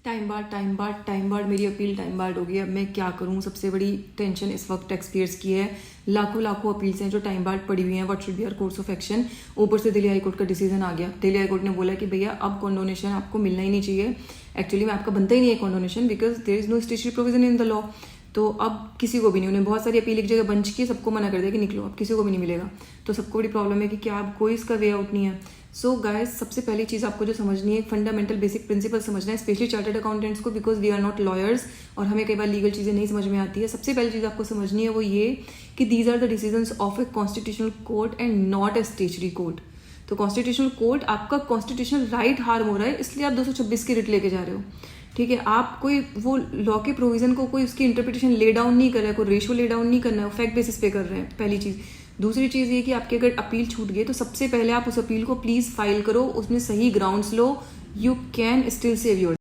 Time barred मेरी appeal time barred हो गई। अब मैं क्या करूं? सबसे बड़ी टेंशन इस वक्त टैक्स पेयर्स की है। लाखों अपील्स हैं जो टाइम बार्ड पड़ी हुई हैं। What should be our course of action? ऊपर से दिल्ली हाईकोर्ट का डिसीजन आ गया। दिल्ली हाईकोर्ट ने बोला कि भैया अब कॉन्डोनेशन आपको मिलना ही नहीं चाहिए। एक्चुअली में आपका बनता ही नहीं है condonation, because there is no statutory provision in the law. तो अब किसी को भी नहीं, उन्हें बहुत सारी अपील एक जगह बंच की, सबको मना कर दिया कि निकलो, अब किसी को भी नहीं मिलेगा। तो सबको बड़ी प्रॉब्लम है कि क्या अब कोई इसका वे आउट नहीं है। सो गाइस, सबसे पहली चीज़ आपको जो समझनी है, फंडामेंटल बेसिक प्रिंसिपल समझना है, स्पेशली चार्टर्ड अकाउंटेंट्स को, because we are not lawyers और हमें कई बार लीगल चीज़ें नहीं समझ में आती है। सबसे पहली चीज़ आपको समझनी है वो ये कि these are the decisions of a constitutional court and not a statutory court. तो कॉन्स्टिट्यूशनल कोर्ट आपका कॉन्स्टिट्यूशनल राइट हार्म हो रहा है, इसलिए आप 226 की रिट लेके जा रहे हो। ठीक है, आप कोई वो लॉ के प्रोविजन को कोई उसकी इंटरप्रिटेशन ले डाउन नहीं कर रहे हैं, कोई रेशो ले डाउन नहीं करना है, फैक्ट बेसिस पे कर रहे हैं, पहली चीज़। दूसरी चीज़ ये कि आपकी अगर अपील छूट गई तो सबसे पहले आप उस अपील को प्लीज़ फाइल करो, उसमें सही grounds low. You can still save your